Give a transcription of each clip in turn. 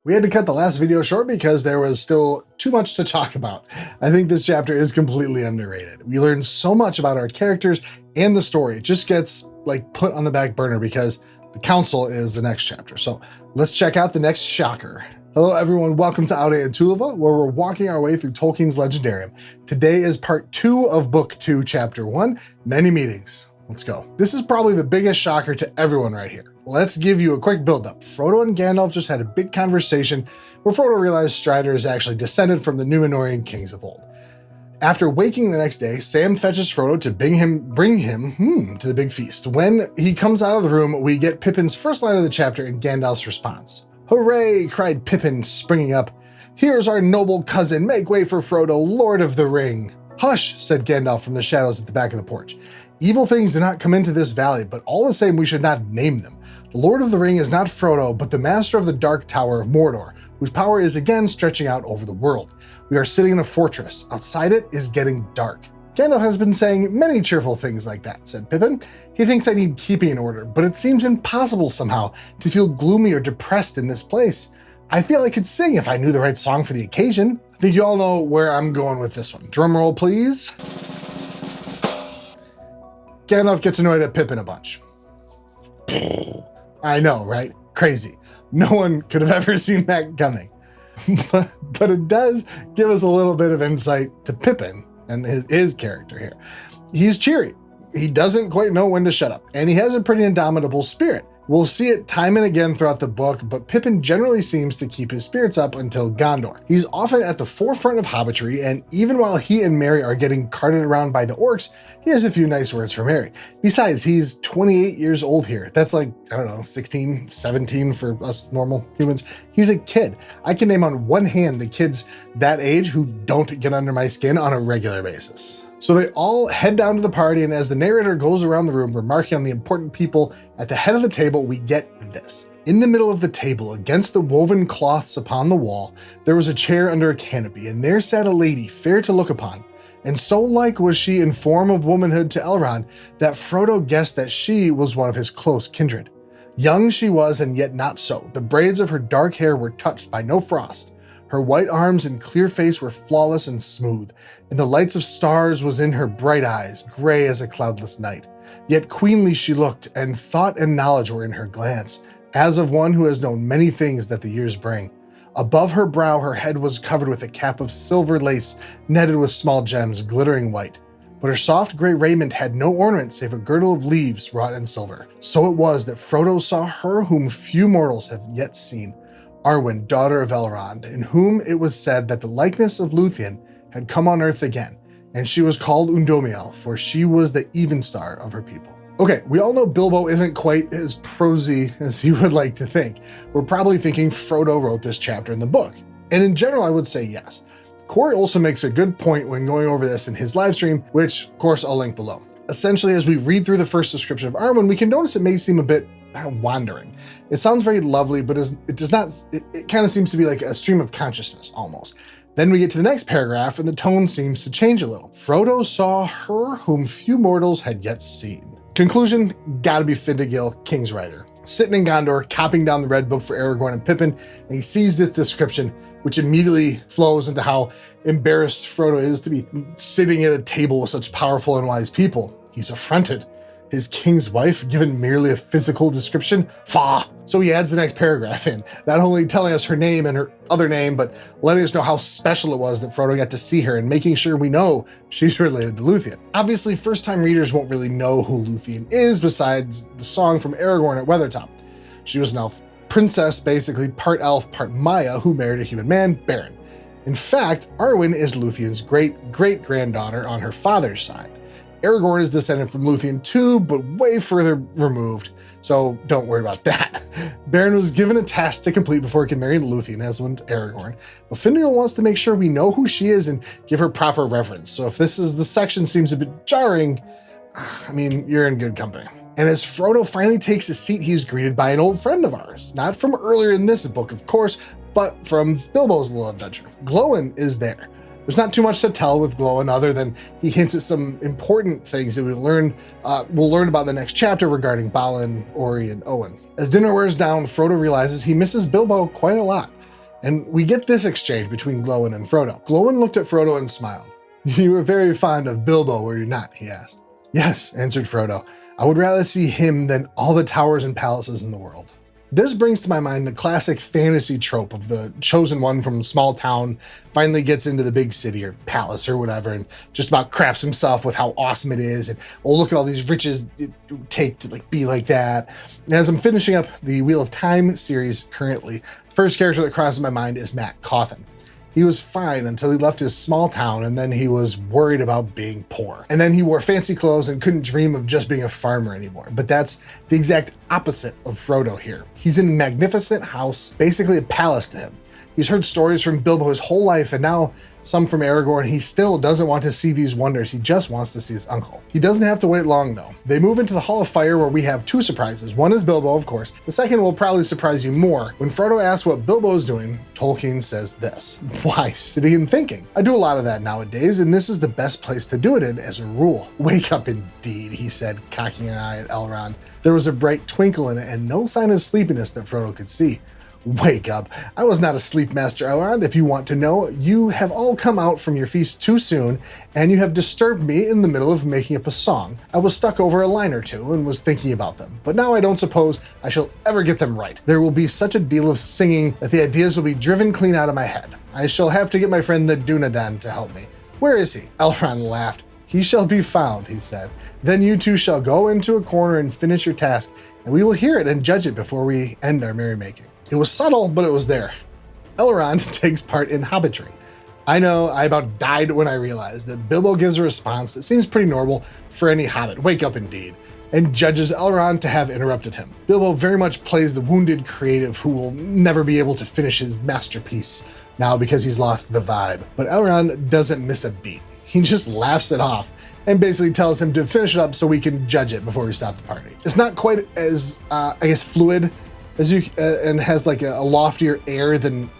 We had to cut the last video short because there was still too much to talk about. I think this chapter is completely underrated. We learn so much about our characters and the story. It just gets put on the back burner because the council is the next chapter. So let's check out the next shocker. Hello everyone, welcome to Aude and Tulva, where we're walking our way through Tolkien's Legendarium. Today is part 2 of book 2, chapter 1, Many Meetings. Let's go. This is probably the biggest shocker to everyone right here. Let's give you a quick build-up. Frodo and Gandalf just had a big conversation where Frodo realized Strider is actually descended from the Númenórean kings of old. After waking the next day, Sam fetches Frodo to bring him to the big feast. When he comes out of the room, we get Pippin's first line of the chapter and Gandalf's response. "Hooray!" cried Pippin, springing up. "Here's our noble cousin. Make way for Frodo, Lord of the Ring." "Hush," said Gandalf from the shadows at the back of the porch. "Evil things do not come into this valley, but all the same we should not name them. The Lord of the Ring is not Frodo, but the master of the Dark Tower of Mordor, whose power is again stretching out over the world. We are sitting in a fortress. Outside it is getting dark." "Gandalf has been saying many cheerful things like that," said Pippin. "He thinks I need keeping in order, but it seems impossible somehow to feel gloomy or depressed in this place. I feel I could sing if I knew the right song for the occasion." I think you all know where I'm going with this one. Drum roll, please. Gandalf gets annoyed at Pippin a bunch. I know, right? Crazy. No one could have ever seen that coming. but it does give us a little bit of insight to Pippin and his character here. He's cheery. He doesn't quite know when to shut up, and he has a pretty indomitable spirit. We'll see it time and again throughout the book, but Pippin generally seems to keep his spirits up until Gondor. He's often at the forefront of hobbitry, and even while he and Merry are getting carted around by the orcs, he has a few nice words for Merry. Besides, he's 28 years old here. That's 16, 17 for us normal humans. He's a kid. I can name on one hand the kids that age who don't get under my skin on a regular basis. So they all head down to the party, and as the narrator goes around the room remarking on the important people at the head of the table, we get this. In the middle of the table, against the woven cloths upon the wall, there was a chair under a canopy, and there sat a lady fair to look upon. And so like was she in form of womanhood to Elrond, that Frodo guessed that she was one of his close kindred. Young she was, and yet not so. The braids of her dark hair were touched by no frost. Her white arms and clear face were flawless and smooth, and the lights of stars was in her bright eyes, gray as a cloudless night. Yet queenly she looked, and thought and knowledge were in her glance, as of one who has known many things that the years bring. Above her brow her head was covered with a cap of silver lace, netted with small gems, glittering white. But her soft gray raiment had no ornament save a girdle of leaves wrought in silver. So it was that Frodo saw her whom few mortals have yet seen, Arwen, daughter of Elrond, in whom it was said that the likeness of Luthien had come on earth again, and she was called Undomiel, for she was the even star of her people. Okay, we all know Bilbo isn't quite as prosy as you would like to think. We're probably thinking Frodo wrote this chapter in the book. And in general, I would say yes. Corey also makes a good point when going over this in his live stream, which of course I'll link below. Essentially, as we read through the first description of Arwen, we can notice it may seem a bit wandering. It sounds very lovely, but it does not, it kind of seems to be like a stream of consciousness almost. Then we get to the next paragraph and the tone seems to change a little. Frodo saw her whom few mortals had yet seen. Conclusion, gotta be Finnegill, King's writer. Sitting in Gondor, copying down the Red Book for Aragorn and Pippin, and he sees this description, which immediately flows into how embarrassed Frodo is to be sitting at a table with such powerful and wise people. He's affronted. His king's wife given merely a physical description? Faugh! So he adds the next paragraph in, not only telling us her name and her other name, but letting us know how special it was that Frodo got to see her and making sure we know she's related to Luthien. Obviously, first-time readers won't really know who Luthien is besides the song from Aragorn at Weathertop. She was an elf princess, basically part elf, part Maya, who married a human man, Beren. In fact, Arwen is Luthien's great-great-granddaughter on her father's side. Aragorn is descended from Luthien too, but way further removed, so don't worry about that. Beren was given a task to complete before he could marry Luthien, as went Aragorn, but Finnegill wants to make sure we know who she is and give her proper reverence, so if the section seems a bit jarring, I mean, you're in good company. And as Frodo finally takes his seat, he's greeted by an old friend of ours, not from earlier in this book, of course, but from Bilbo's little adventure. Glóin is there. There's not too much to tell with Glóin other than he hints at some important things that we'll learn about in the next chapter regarding Balin, Ori, and Owen. As dinner wears down, Frodo realizes he misses Bilbo quite a lot. And we get this exchange between Glowin and Frodo. Glowin looked at Frodo and smiled. "You were very fond of Bilbo, were you not?" he asked. "Yes," answered Frodo. "I would rather see him than all the towers and palaces in the world." This brings to my mind the classic fantasy trope of the chosen one from a small town finally gets into the big city or palace or whatever and just about craps himself with how awesome it is and, oh, look at all these riches it would take to be like that. And as I'm finishing up the Wheel of Time series currently, the first character that crosses my mind is Matt Cawthon. He was fine until he left his small town, and then he was worried about being poor. And then he wore fancy clothes and couldn't dream of just being a farmer anymore. But that's the exact opposite of Frodo here. He's in a magnificent house, basically a palace to him. He's heard stories from Bilbo his whole life, and now some from Aragorn. He still doesn't want to see these wonders. He just wants to see his uncle. He doesn't have to wait long though. They move into the Hall of Fire where we have two surprises. One is Bilbo, of course. The second will probably surprise you more. When Frodo asks what Bilbo is doing, Tolkien says this: "Why, sitting and thinking. I do a lot of that nowadays, and this is the best place to do it in as a rule." "Wake up indeed," he said, cocking an eye at Elrond. There was a bright twinkle in it and no sign of sleepiness that Frodo could see. "Wake up. I was not asleep, Master Elrond, if you want to know. You have all come out from your feast too soon, and you have disturbed me in the middle of making up a song. I was stuck over a line or two and was thinking about them, but now I don't suppose I shall ever get them right. There will be such a deal of singing that the ideas will be driven clean out of my head. I shall have to get my friend the Dunedain to help me. Where is he?" Elrond laughed. "He shall be found," he said. "Then you two shall go into a corner and finish your task, and we will hear it and judge it before we end our merrymaking." It was subtle, but it was there. Elrond takes part in hobbitry. I know, I about died when I realized that Bilbo gives a response that seems pretty normal for any hobbit, "Wake up indeed," and judges Elrond to have interrupted him. Bilbo very much plays the wounded creative who will never be able to finish his masterpiece now because he's lost the vibe. But Elrond doesn't miss a beat. He just laughs it off and basically tells him to finish it up so we can judge it before we stop the party. It's not quite as, fluid as you and has like a loftier air than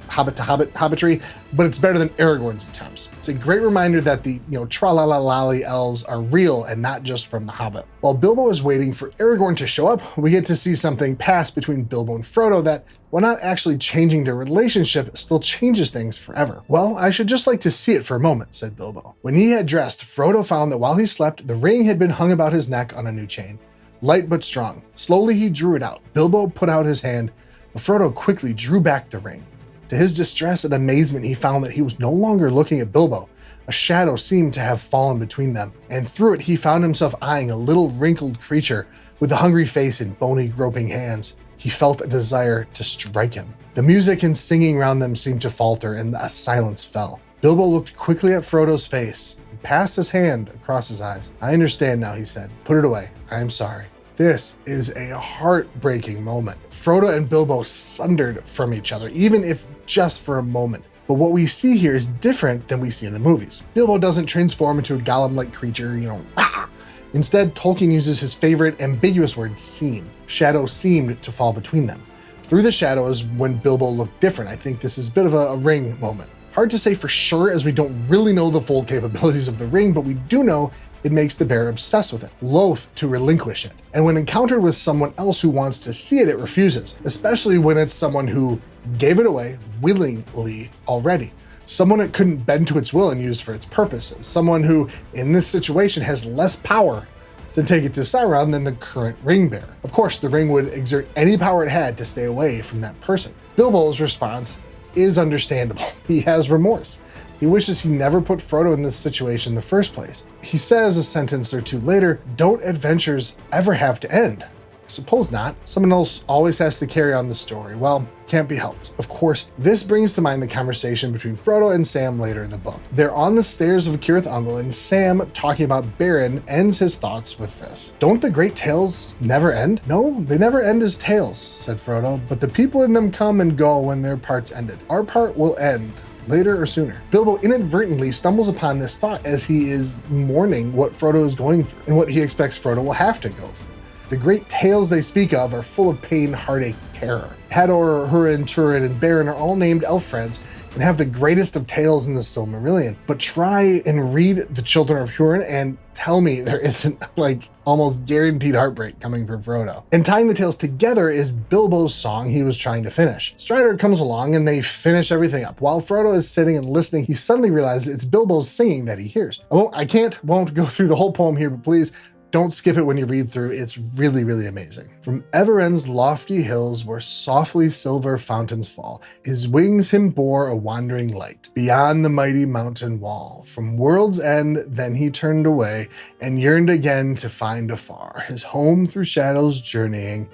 hobbit to hobbit hobbitry, but it's better than Aragorn's attempts. It's a great reminder that the tra-la-la-lally elves are real and not just from the Hobbit. While Bilbo is waiting for Aragorn to show up, we get to see something pass between Bilbo and Frodo that, while not actually changing their relationship, still changes things forever. "Well, I should just like to see it for a moment," said Bilbo. When he had dressed, Frodo found that while he slept, the ring had been hung about his neck on a new chain. Light but strong. Slowly he drew it out. Bilbo put out his hand, but Frodo quickly drew back the ring. To his distress and amazement, he found that he was no longer looking at Bilbo. A shadow seemed to have fallen between them, and through it he found himself eyeing a little wrinkled creature with a hungry face and bony groping hands. He felt a desire to strike him. The music and singing around them seemed to falter, and a silence fell. Bilbo looked quickly at Frodo's face and passed his hand across his eyes. "I understand now," he said. "Put it away. I am sorry." This is a heartbreaking moment. Frodo and Bilbo sundered from each other, even if just for a moment. But what we see here is different than we see in the movies. Bilbo doesn't transform into a golem-like creature, rah! Instead, Tolkien uses his favorite ambiguous word, seem. Shadow seemed to fall between them. Through the shadow is when Bilbo looked different. I think this is a bit of a ring moment. Hard to say for sure, as we don't really know the full capabilities of the ring, but we do know it makes the bearer obsessed with it, loath to relinquish it. And when encountered with someone else who wants to see it, it refuses, especially when it's someone who gave it away willingly already. Someone it couldn't bend to its will and use for its purposes. Someone who, in this situation, has less power to take it to Sauron than the current ring bearer. Of course, the ring would exert any power it had to stay away from that person. Bilbo's response is understandable. He has remorse. He wishes he never put Frodo in this situation in the first place. He says a sentence or two later, "Don't adventures ever have to end?" I suppose not. Someone else always has to carry on the story. Well, can't be helped. Of course, this brings to mind the conversation between Frodo and Sam later in the book. They're on the stairs of Cirith Ungol, and Sam, talking about Beren, ends his thoughts with this: "Don't the great tales never end?" "No, they never end as tales," said Frodo, "but the people in them come and go when their part's ended. Our part will end, later or sooner." Bilbo inadvertently stumbles upon this thought as he is mourning what Frodo is going through and what he expects Frodo will have to go through. The great tales they speak of are full of pain, heartache, terror. Hador, Húrin, Túrin, and Beren are all named elf friends, and have the greatest of tales in the Silmarillion. But try and read The Children of Hurin and tell me there isn't like almost guaranteed heartbreak coming for Frodo. And tying the tales together is Bilbo's song he was trying to finish. Strider comes along and they finish everything up. While Frodo is sitting and listening, he suddenly realizes it's Bilbo's singing that he hears. I won't go through the whole poem here, but please don't skip it when you read through. It's really, really amazing. From Everend's lofty hills where softly silver fountains fall, his wings him bore a wandering light. Beyond the mighty mountain wall, from world's end, then he turned away and yearned again to find afar his home through shadows journeying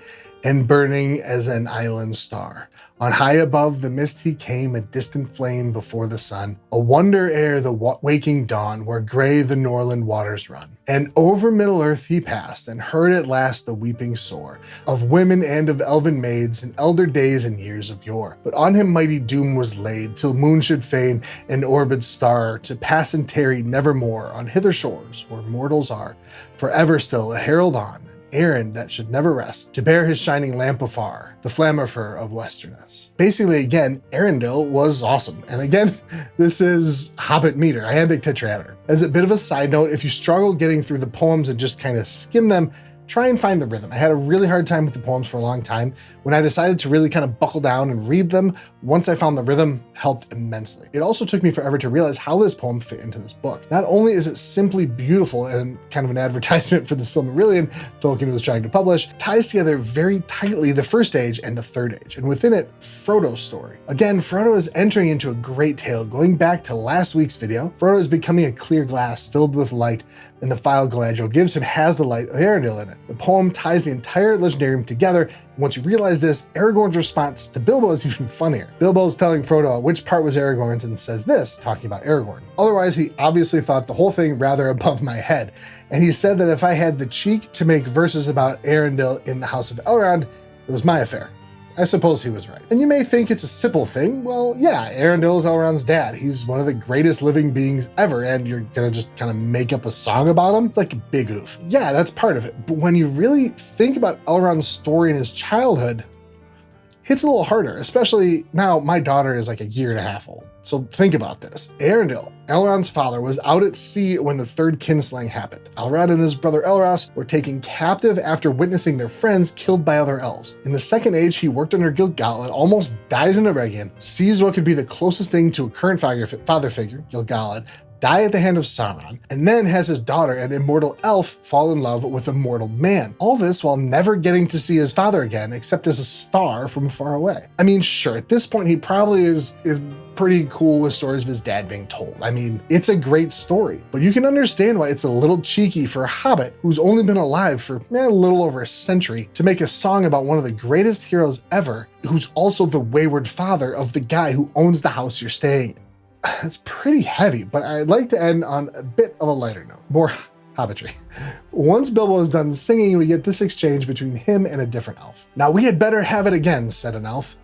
and burning as an island star. On high above the mist he came, a distant flame before the sun, a wonder ere the waking dawn, where gray the Norland waters run. And over Middle-earth he passed, and heard at last the weeping sore of women and of elven maids in elder days and years of yore. But on him mighty doom was laid, till moon should feign an orbed star, to pass and tarry nevermore on hither shores where mortals are, forever still a herald on, errand that should never rest, to bear his shining lamp afar, the flammifer of Westerness. Basically, again, Rivendell was awesome. And again, this is Hobbit meter, iambic tetrameter. As a bit of a side note, if you struggle getting through the poems and just kind of skim them, try and find the rhythm. I had a really hard time with the poems for a long time. When I decided to really kind of buckle down and read them, once I found the rhythm, helped immensely. It also took me forever to realize how this poem fit into this book. Not only is it simply beautiful and kind of an advertisement for the Silmarillion Tolkien was trying to publish, ties together very tightly the first age and the third age, and within it, Frodo's story. Again, Frodo is entering into a great tale. Going back to last week's video, Frodo is becoming a clear glass filled with light, and the phial Galadriel gives him has the light of Arendelle in it. The poem ties the entire legendarium together, and once you realize this, Aragorn's response to Bilbo is even funnier. Bilbo's telling Frodo which part was Aragorn's and says this, talking about Aragorn. Otherwise, he obviously thought the whole thing rather above my head, and he said that if I had the cheek to make verses about Arendelle in the House of Elrond, it was my affair. I suppose he was right. And you may think it's a simple thing. Well, yeah, Arendelle is Elrond's dad. He's one of the greatest living beings ever, and you're gonna just kind of make up a song about him? It's like a big oof. Yeah, that's part of it. But when you really think about Elrond's story in his childhood, hits a little harder, especially now my daughter is like a year and a half old. So think about this. Arendelle, Elrond's father, was out at sea when the third kinslaying happened. Elrond and his brother Elros were taken captive after witnessing their friends killed by other elves. In the second age, he worked under Gil-galad, almost dies in Eregion, sees what could be the closest thing to a current father figure, Gil-galad, die at the hand of Sauron, and then has his daughter, an immortal elf, fall in love with a mortal man. All this while never getting to see his father again, except as a star from far away. I mean, sure, at this point, he probably is pretty cool with stories of his dad being told. I mean, it's a great story, but you can understand why it's a little cheeky for a hobbit who's only been alive for a little over a century to make a song about one of the greatest heroes ever, who's also the wayward father of the guy who owns the house you're staying in. It's pretty heavy, but I'd like to end on a bit of a lighter note, more hobbitry. Once Bilbo is done singing, we get this exchange between him and a different elf. "Now we had better have it again," said an elf.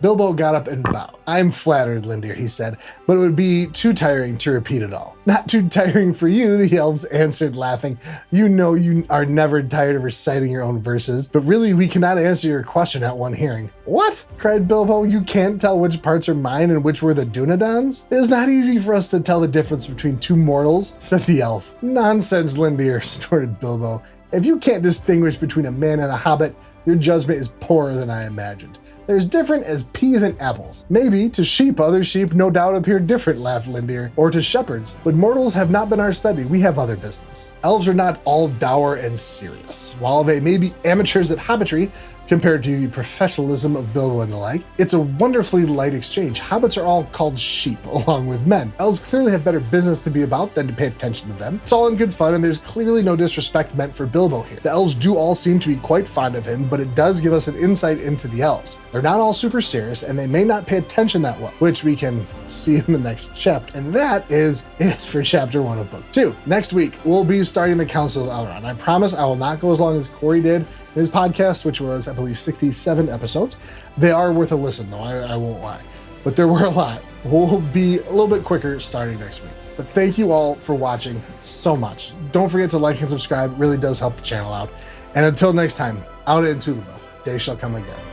Bilbo got up and bowed. "I'm flattered, Lindir," he said, "but it would be too tiring to repeat it all." "Not too tiring for you," the elves answered, laughing. "You know you are never tired of reciting your own verses, but really we cannot answer your question at one hearing." "What?" cried Bilbo. "You can't tell which parts are mine and which were the Dúnedain's? It is not easy for us to tell the difference between two mortals," said the elf. "Nonsense, Lindir," snorted Bilbo. "If you can't distinguish between a man and a hobbit, your judgment is poorer than I imagined. They're as different as peas and apples. Maybe to sheep, other sheep no doubt appear different," laughed Lindir, "or to shepherds. But mortals have not been our study. We have other business. Elves are not all dour and serious. While they may be amateurs at hobbitry, compared to the professionalism of Bilbo and the like, it's a wonderfully light exchange. Hobbits are all called sheep, along with men. Elves clearly have better business to be about than to pay attention to them. It's all in good fun, and there's clearly no disrespect meant for Bilbo here. The elves do all seem to be quite fond of him, but it does give us an insight into the elves. They're not all super serious, and they may not pay attention that well, which we can see in the next chapter. And that is it for chapter 1 of book 2. Next week, we'll be starting the Council of Elrond. I promise I will not go as long as Corey did in his podcast, which was, I believe, 67 episodes. They are worth a listen, though, I won't lie. But there were a lot. We'll be a little bit quicker starting next week. But thank you all for watching so much. Don't forget to like and subscribe. It really does help the channel out. And until next time, out into the day shall come again.